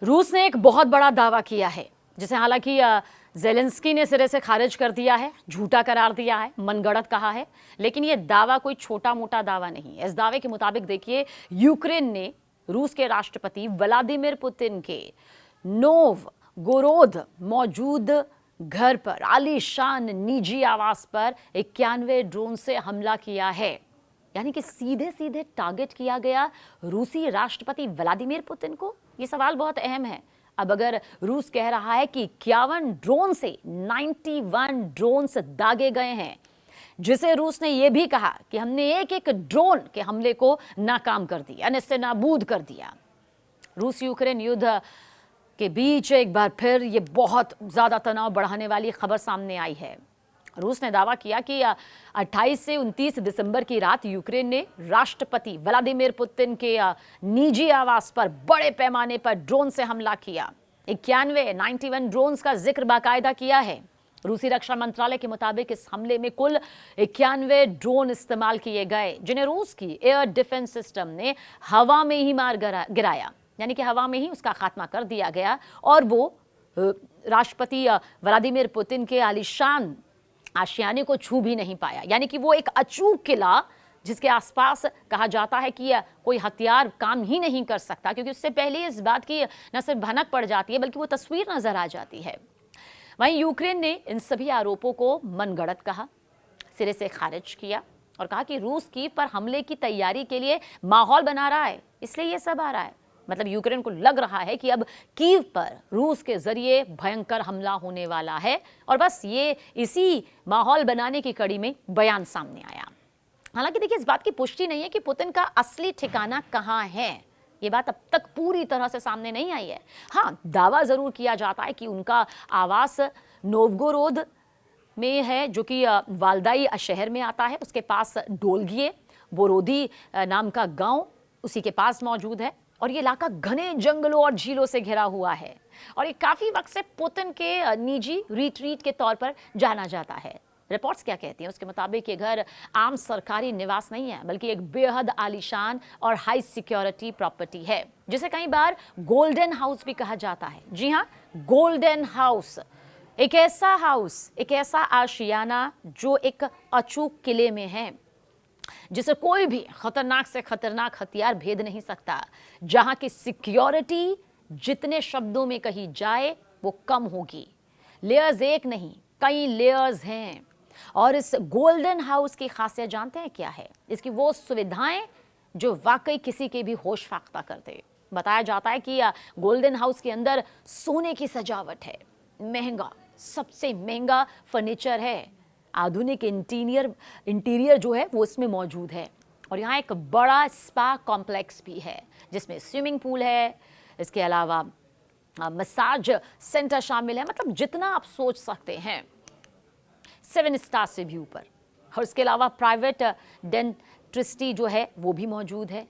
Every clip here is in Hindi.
रूस ने एक बहुत बड़ा दावा किया है जिसे हालांकि ज़ेलेंस्की ने सिरे से खारिज कर दिया है, झूठा करार दिया है, मनगढ़ंत कहा है। लेकिन यह दावा कोई छोटा मोटा दावा नहीं है। इस दावे के मुताबिक देखिए, यूक्रेन ने रूस के राष्ट्रपति व्लादिमीर पुतिन के नोवगोरोद मौजूद घर पर, आलीशान निजी आवास पर 91 ड्रोन से हमला किया है। यानी कि सीधे सीधे टारगेट किया गया रूसी राष्ट्रपति व्लादिमीर पुतिन को। यह सवाल बहुत अहम है। अब अगर रूस कह रहा है कि 51 ड्रोन से 91 ड्रोन्स दागे गए हैं, जिसे रूस ने यह भी कहा कि हमने एक एक ड्रोन के हमले को नाकाम कर दिया, निस्ते नाबूद कर दिया। रूस यूक्रेन युद्ध के बीच एक बार फिर ये बहुत ज्यादा तनाव बढ़ाने वाली खबर सामने आई है। रूस ने दावा किया कि 28 से 29 दिसंबर की रात यूक्रेन ने राष्ट्रपति व्लादिमीर पुतिन के निजी आवास पर बड़े पैमाने पर ड्रोन से हमला किया। 91 ड्रोन्स का जिक्र बाकायदा किया है। रूसी रक्षा मंत्रालय के मुताबिक इस हमले में कुल 91 ड्रोन इस्तेमाल किए गए, जिन्हें रूस की एयर डिफेंस सिस्टम ने हवा में ही मार गिराया। यानी कि हवा में ही उसका खात्मा कर दिया गया और वो राष्ट्रपति व्लादिमीर पुतिन के आलीशान आशियाने को छू भी नहीं पाया। यानी कि वो एक अचूक किला जिसके आसपास कहा जाता है कि कोई हथियार काम ही नहीं कर सकता, क्योंकि उससे पहले इस बात की न सिर्फ भनक पड़ जाती है बल्कि वो तस्वीर नजर आ जाती है। वहीं यूक्रेन ने इन सभी आरोपों को मनगढ़ंत कहा, सिरे से खारिज किया और कहा कि रूस कीव पर हमले की तैयारी के लिए माहौल बना रहा है, इसलिए ये सब आ रहा है। मतलब यूक्रेन को लग रहा है कि अब कीव पर रूस के जरिए भयंकर हमला होने वाला है और बस ये इसी माहौल बनाने की कड़ी में बयान सामने आया। हालांकि देखिए, इस बात की पुष्टि नहीं है कि पुतिन का असली ठिकाना कहाँ है। ये बात अब तक पूरी तरह से सामने नहीं आई है। हाँ, दावा जरूर किया जाता है कि उनका आवास नोवगोरोद में है, जो कि वाल्दाई शहर में आता है। उसके पास डोलगिए बोरोदी नाम का गांव उसी के पास मौजूद है और ये इलाका घने जंगलों और झीलों से घिरा हुआ है और ये काफी वक्त से पुतिन के निजी रिट्रीट के तौर पर जाना जाता है। रिपोर्ट्स क्या कहती हैं उसके मुताबिक ये घर आम सरकारी निवास नहीं है, बल्कि एक बेहद आलीशान और हाई सिक्योरिटी प्रॉपर्टी है, जिसे कई बार गोल्डन हाउस भी कहा जाता है। जी हाँ, गोल्डन हाउस, एक ऐसा हाउस, एक ऐसा आशियाना जो एक अचूक किले में है, जिसे कोई भी खतरनाक से खतरनाक हथियार भेद नहीं सकता, जहां की सिक्योरिटी जितने शब्दों में कही जाए वो कम होगी। लेयर्स एक नहीं, कई लेयर्स हैं। और इस गोल्डन हाउस की खासियत जानते हैं क्या है? इसकी वो सुविधाएं जो वाकई किसी के भी होश फाख्ता कर दे। बताया जाता है कि गोल्डन हाउस के अंदर सोने की सजावट है, महंगा, सबसे महंगा फर्नीचर है, आधुनिक इंटीरियर जो है वो इसमें मौजूद है और यहाँ एक बड़ा स्पा कॉम्प्लेक्स भी है जिसमें स्विमिंग पूल है। इसके अलावा मसाज सेंटर शामिल है। मतलब जितना आप सोच सकते हैं 7 स्टार से भी ऊपर। और इसके अलावा प्राइवेट डेंटिस्ट्री जो है वो भी मौजूद है।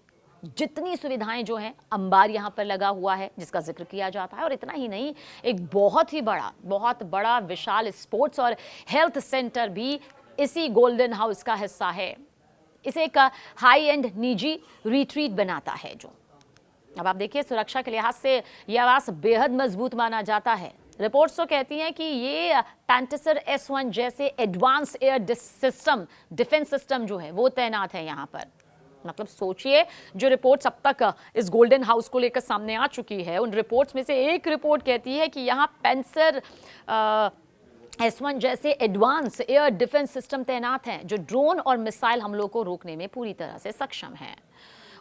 जितनी सुविधाएं जो हैं, अंबार यहाँ पर लगा हुआ है जिसका जिक्र किया जाता है। और इतना ही नहीं, एक बहुत बड़ा विशाल स्पोर्ट्स और हेल्थ सेंटर भी इसी गोल्डन हाउस का हिस्सा है। इसे एक हाई एंड निजी रिट्रीट बनाता है। जो अब आप देखिए, सुरक्षा के लिहाज से यह आवास बेहद मजबूत माना जाता है। रिपोर्ट्स तो कहती हैं कि ये पैंटेसर S1 जैसे एडवांस एयर डिफेंस सिस्टम जो है वो तैनात है यहाँ पर। मतलब सोचिए, जो रिपोर्ट्स अब तक इस गोल्डन हाउस को लेकर सामने आ चुकी है, उन रिपोर्ट्स में से एक रिपोर्ट कहती है कि यहाँ पैंटेसर S1 जैसे एडवांस एयर डिफेंस सिस्टम तैनात हैं जो ड्रोन और मिसाइल हमलों को रोकने में पूरी तरह से सक्षम हैं।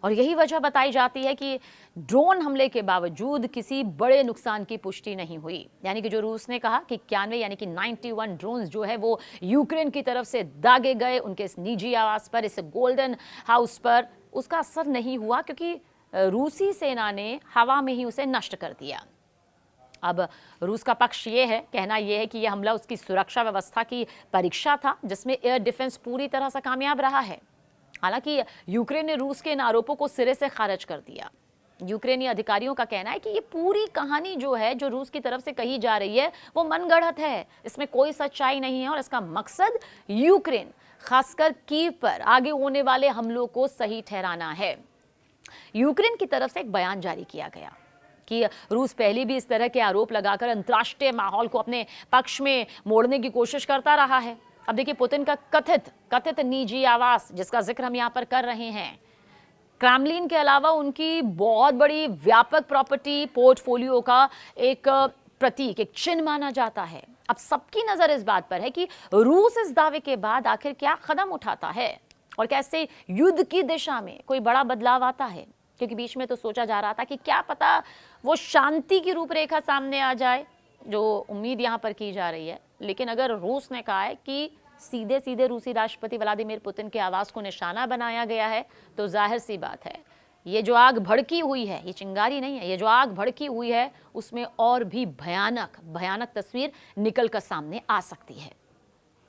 और यही वजह बताई जाती है कि ड्रोन हमले के बावजूद किसी बड़े नुकसान की पुष्टि नहीं हुई। यानी कि जो रूस ने कहा कि 91 यानी कि 91 ड्रोन्स जो है वो यूक्रेन की तरफ से दागे गए उनके इस निजी आवास पर, इस गोल्डन हाउस पर, उसका असर नहीं हुआ क्योंकि रूसी सेना ने हवा में ही उसे नष्ट कर दिया। अब रूस का पक्ष ये है, कहना यह है कि यह हमला उसकी सुरक्षा व्यवस्था की परीक्षा था जिसमें एयर डिफेंस पूरी तरह से कामयाब रहा है। हालांकि यूक्रेन ने रूस के इन आरोपों को सिरे से खारिज कर दिया। यूक्रेनी अधिकारियों का कहना है कि ये पूरी कहानी जो है, जो रूस की तरफ से कही जा रही है, वो मनगढ़ंत है, इसमें कोई सच्चाई नहीं है और इसका मकसद यूक्रेन, खासकर कीव पर आगे होने वाले हमलों को सही ठहराना है। यूक्रेन की तरफ से एक बयान जारी किया गया कि रूस पहले भी इस तरह के आरोप लगाकर अंतर्राष्ट्रीय माहौल को अपने पक्ष में मोड़ने की कोशिश करता रहा है। अब देखिए पुतिन का कथित निजी आवास, जिसका जिक्र हम यहाँ पर कर रहे हैं, क्रेमलिन के अलावा उनकी बहुत बड़ी व्यापक प्रॉपर्टी पोर्टफोलियो का एक प्रतीक, एक चिन्ह माना जाता है। अब सबकी नजर इस बात पर है कि रूस इस दावे के बाद आखिर क्या कदम उठाता है और कैसे युद्ध की दिशा में कोई बड़ा बदलाव आता है। क्योंकि बीच में तो सोचा जा रहा था कि क्या पता वो शांति की रूपरेखा सामने आ जाए, जो उम्मीद यहाँ पर की जा रही है। लेकिन अगर रूस ने कहा है कि सीधे सीधे रूसी राष्ट्रपति व्लादिमीर पुतिन के आवास को निशाना बनाया गया है, तो जाहिर सी बात है ये जो आग भड़की हुई है, ये चिंगारी नहीं है, ये जो आग भड़की हुई है उसमें और भी भयानक तस्वीर निकल कर सामने आ सकती है।